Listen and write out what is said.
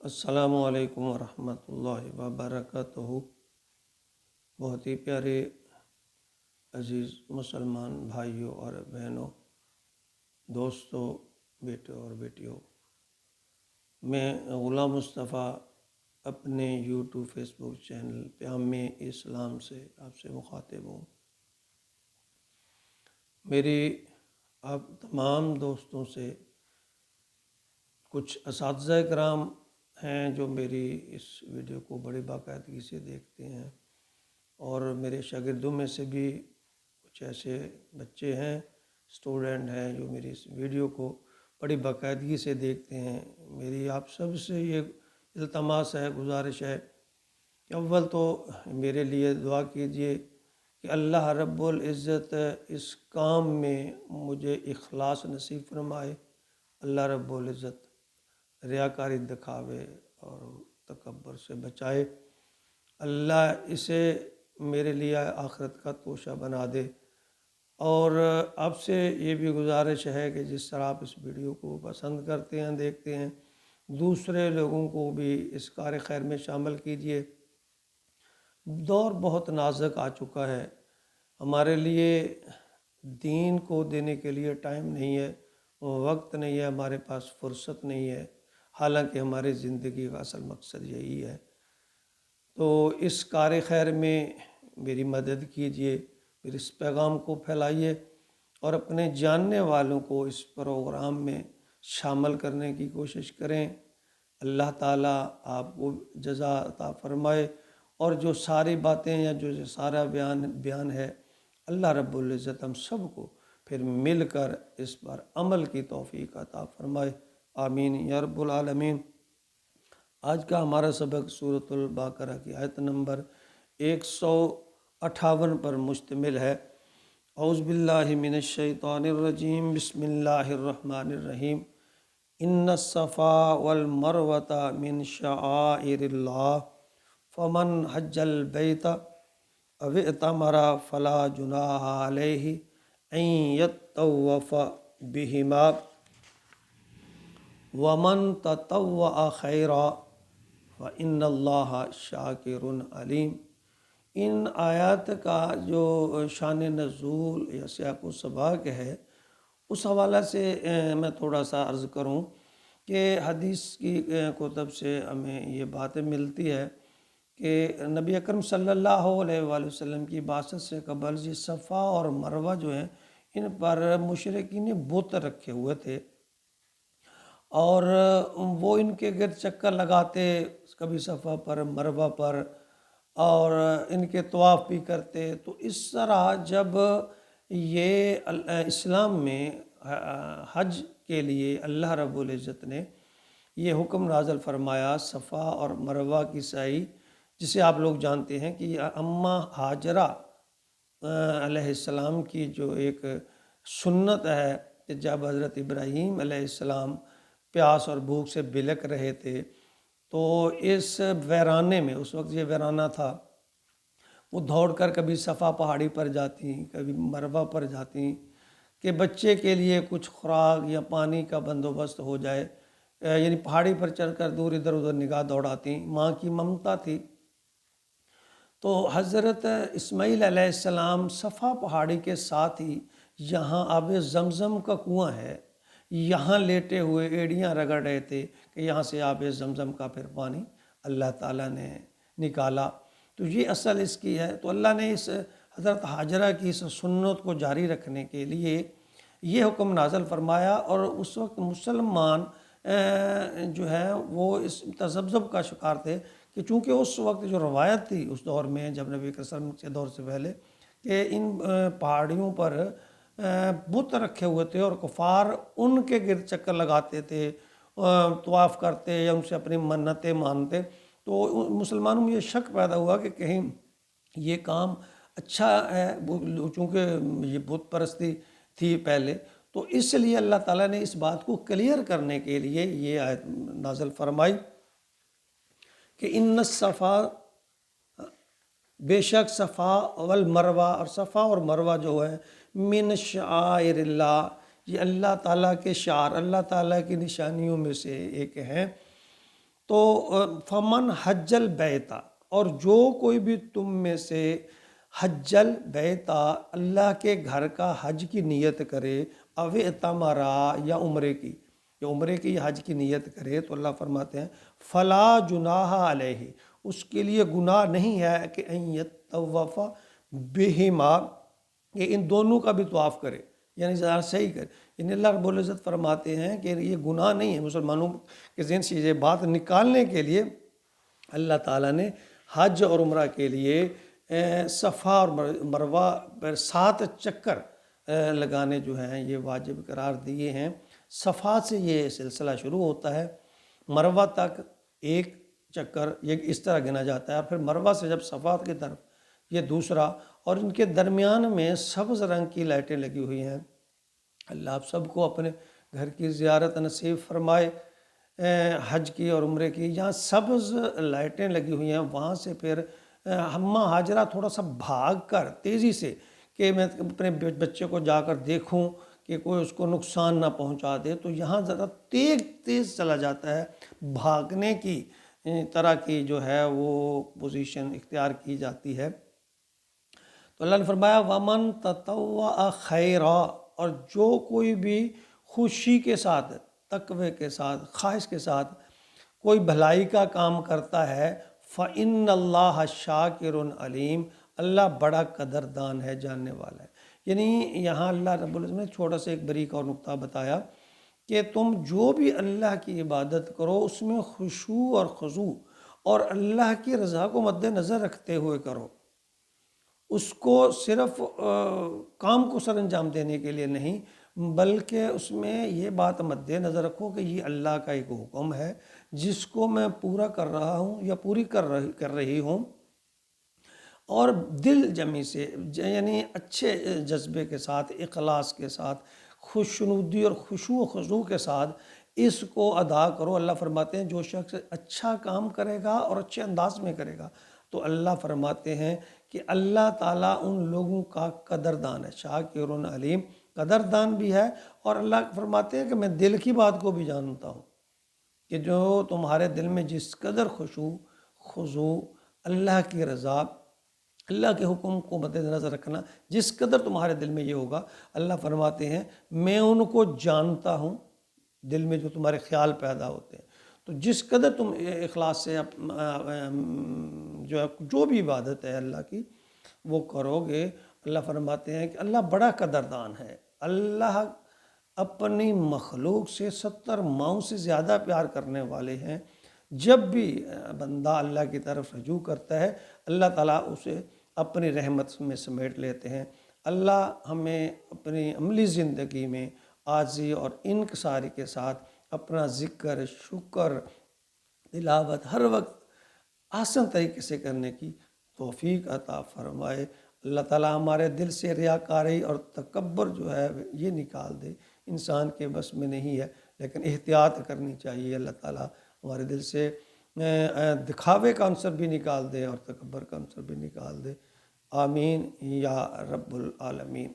السلام علیکم ورحمۃ اللہ وبرکاتہ۔ بہت ہی پیارے عزیز مسلمان بھائیوں اور بہنوں، دوستوں، بیٹوں اور بیٹیوں، میں غلام مصطفیٰ اپنے یوٹیوب فیس بک چینل پیام اسلام سے آپ سے مخاطب ہوں۔ میری آپ تمام دوستوں سے، کچھ اساتذہ کرام ہیں جو میری اس ویڈیو کو بڑی باقاعدگی سے دیکھتے ہیں، اور میرے شاگردوں میں سے بھی کچھ ایسے بچے ہیں، اسٹوڈنٹ ہیں جو میری اس ویڈیو کو بڑی باقاعدگی سے دیکھتے ہیں۔ میری آپ سب سے یہ التماس ہے، گزارش ہے کہ اول تو میرے لیے دعا کیجئے کہ اللہ رب العزت اس کام میں مجھے اخلاص نصیب فرمائے، اللہ رب العزت ریاکاری دکھاوے اور تکبر سے بچائے، اللہ اسے میرے لیے آخرت کا توشہ بنا دے۔ اور آپ سے یہ بھی گزارش ہے کہ جس طرح آپ اس ویڈیو کو پسند کرتے ہیں، دیکھتے ہیں، دوسرے لوگوں کو بھی اس کار خیر میں شامل کیجئے۔ دور بہت نازک آ چکا ہے، ہمارے لیے دین کو دینے کے لیے ٹائم نہیں ہے، وقت نہیں ہے، ہمارے پاس فرصت نہیں ہے، حالانکہ ہماری زندگی کا اصل مقصد یہی ہے۔ تو اس کار خیر میں میری مدد کیجئے، پھر اس پیغام کو پھیلائیے اور اپنے جاننے والوں کو اس پروگرام میں شامل کرنے کی کوشش کریں۔ اللہ تعالیٰ آپ کو جزا عطا فرمائے، اور جو ساری باتیں یا جو سارا بیان ہے، اللہ رب العزت ہم سب کو پھر مل کر اس پر عمل کی توفیق عطا فرمائے، آمین یا رب العالمین۔ آج کا ہمارا سبق سورۃ البقرہ کی آیت نمبر 158 پر مشتمل ہے۔ اعوذ باللہ من الشیطان الرجیم، بسم اللہ الرحمن الرحیم۔ ان الصفا والمروۃ من شعائر اللہ، فمن حج البیت او اعتمر فلا جناح علیہ ان یطوف بہما ومن تطوع خیرا فإن اللہ شاکر علیم۔ ان آیات کا جو شان نزول یا سیاق و سباق ہے، اس حوالہ سے میں تھوڑا سا عرض کروں کہ حدیث کی کتب سے ہمیں یہ باتیں ملتی ہے کہ نبی اکرم صلی اللہ علیہ وآلہ وسلم کی بعثت سے قبل یہ صفا اور مروہ جو ہیں، ان پر مشرکین بت رکھے ہوئے تھے، اور وہ ان کے گرد چکر لگاتے، کبھی صفا پر، مروہ پر، اور ان کے طواف بھی کرتے۔ تو اس طرح جب یہ اسلام میں حج کے لیے اللہ رب العزت نے یہ حکم نازل فرمایا، صفا اور مروہ کی سعی، جسے آپ لوگ جانتے ہیں کہ اماں ہاجرہ علیہ السلام کی جو ایک سنت ہے کہ جب حضرت ابراہیم علیہ السلام پیاس اور بھوک سے بلک رہے تھے، تو اس ویرانے میں، اس وقت یہ ویرانہ تھا، وہ دوڑ کر کبھی صفا پہاڑی پر جاتی، کبھی مروہ پر جاتی کہ بچے کے لیے کچھ خوراک یا پانی کا بندوبست ہو جائے، یعنی پہاڑی پر چڑھ کر دور ادھر ادھر نگاہ دوڑاتی، ماں کی ممتا تھی۔ تو حضرت اسماعیل علیہ السلام صفا پہاڑی کے ساتھ ہی یہاں آب زمزم کا کنواں ہے، یہاں لیٹے ہوئے ایڑیاں رگڑ رہے تھے کہ یہاں سے آب زمزم کا پھر پانی اللہ تعالیٰ نے نکالا۔ تو یہ اصل اس کی ہے۔ تو اللہ نے اس حضرت ہاجرہ کی اس سنت کو جاری رکھنے کے لیے یہ حکم نازل فرمایا، اور اس وقت مسلمان جو ہے وہ اس تذبذب کا شکار تھے کہ چونکہ اس وقت جو روایت تھی اس دور میں، جب نبی کریم صلی اللہ علیہ وسلم کے دور سے پہلے، کہ ان پہاڑیوں پر بت رکھے ہوئے تھے اور کفار ان کے گرد چکر لگاتے تھے، طواف کرتے یا ان سے اپنی منتیں مانتے۔ تو مسلمانوں میں یہ شک پیدا ہوا کہ کہیں یہ کام اچھا ہے، چونکہ یہ بت پرستی تھی پہلے، تو اس لیے اللہ تعالیٰ نے اس بات کو کلیئر کرنے کے لیے یہ آیت نازل فرمائی کہ ان الصفا، بے شک صفا والمروہ، اور صفا اور مروہ جو ہے، من شعائر اللہ، یہ اللہ تعالیٰ کے شعار، اللہ تعالیٰ کی نشانیوں میں سے ایک ہیں۔ تو فمن حج البیتا، اور جو کوئی بھی تم میں سے حج البیتا اللہ کے گھر کا حج کی نیت کرے، او اعتمرا یا عمرے کی، یا عمرے کی یا حج کی نیت کرے، تو اللہ فرماتے ہیں فلا جناح علیہ، اس کے لیے گناہ نہیں ہے کہ ان یطوف بہما، کہ ان دونوں کا بھی طواف کرے، یعنی ذرا صحیح کرے۔ یعنی اللہ رب العزت فرماتے ہیں کہ یہ گناہ نہیں ہے، مسلمانوں کے ذہن سے یہ بات نکالنے کے لیے اللہ تعالیٰ نے حج اور عمرہ کے لیے صفا اور مروہ پر 7 چکر لگانے جو ہیں یہ واجب قرار دیے ہیں۔ صفا سے یہ سلسلہ شروع ہوتا ہے، مروہ تک 1 چکر یہ اس طرح گنا جاتا ہے، اور پھر مروہ سے جب صفا کی طرف یہ دوسرا، اور ان کے درمیان میں سبز رنگ کی لائٹیں لگی ہوئی ہیں۔ اللہ آپ سب کو اپنے گھر کی زیارت نصیب فرمائے، حج کی اور عمرے کی۔ جہاں سبز لائٹیں لگی ہوئی ہیں وہاں سے پھر اماں ہاجرہ تھوڑا سا بھاگ کر تیزی سے، کہ میں اپنے بچے کو جا کر دیکھوں کہ کوئی اس کو نقصان نہ پہنچا دے، تو یہاں ذرا تیز چلا جاتا ہے، بھاگنے کی طرح کی جو ہے وہ پوزیشن اختیار کی جاتی ہے۔ تو اللہ نے فرمایا وَمَن تَطَوَّعَ خَيْرًا، اور جو کوئی بھی خوشی کے ساتھ، تقوی کے ساتھ، خواہش کے ساتھ کوئی بھلائی کا کام کرتا ہے، فَإِنَّ اللَّهَ شَاكِرٌ عَلِيمٌ، اللہ بڑا قدردان ہے، جاننے والا ہے۔ یعنی یہاں اللہ رب العزت نے چھوٹا سا ایک بریک اور نقطہ بتایا کہ تم جو بھی اللہ کی عبادت کرو اس میں خشوع اور خضوع اور اللہ کی رضا کو مد نظر رکھتے ہوئے کرو، اس کو صرف کام کو سر انجام دینے کے لیے نہیں، بلکہ اس میں یہ بات مد نظر رکھو کہ یہ اللہ کا ایک حکم ہے جس کو میں پورا کر رہا ہوں یا پوری کر رہی ہوں، اور دل جمی سے، یعنی اچھے جذبے کے ساتھ، اخلاص کے ساتھ، خوشنودی اور خشوع و خضوع کے ساتھ اس کو ادا کرو۔ اللہ فرماتے ہیں جو شخص اچھا کام کرے گا اور اچھے انداز میں کرے گا تو اللہ فرماتے ہیں کہ اللہ تعالیٰ ان لوگوں کا قدردان ہے، شاکر علیم، قدردان بھی ہے، اور اللہ فرماتے ہیں کہ میں دل کی بات کو بھی جانتا ہوں، کہ جو تمہارے دل میں جس قدر خشوع خضوع، اللہ کی رضا، اللہ کے حکم کو مد نظر رکھنا جس قدر تمہارے دل میں یہ ہوگا، اللہ فرماتے ہیں میں ان کو جانتا ہوں، دل میں جو تمہارے خیال پیدا ہوتے ہیں۔ تو جس قدر تم اخلاص سے جو بھی عبادت ہے اللہ کی وہ کرو گے، اللہ فرماتے ہیں کہ اللہ بڑا قدردان ہے۔ اللہ اپنی مخلوق سے 70 ماؤں سے زیادہ پیار کرنے والے ہیں۔ جب بھی بندہ اللہ کی طرف رجوع کرتا ہے اللہ تعالیٰ اسے اپنی رحمت میں سمیٹ لیتے ہیں۔ اللہ ہمیں اپنی عملی زندگی میں عاجزی اور انکساری کے ساتھ اپنا ذکر، شکر، تلاوت ہر وقت آسان طریقے سے کرنے کی توفیق عطا فرمائے۔ اللہ تعالیٰ ہمارے دل سے ریاکاری اور تکبر جو ہے یہ نکال دے، انسان کے بس میں نہیں ہے، لیکن احتیاط کرنی چاہیے۔ اللہ تعالیٰ ہمارے دل سے دکھاوے کا عنصر بھی نکال دے اور تکبر کا عنصر بھی نکال دے، آمین یا رب العالمین۔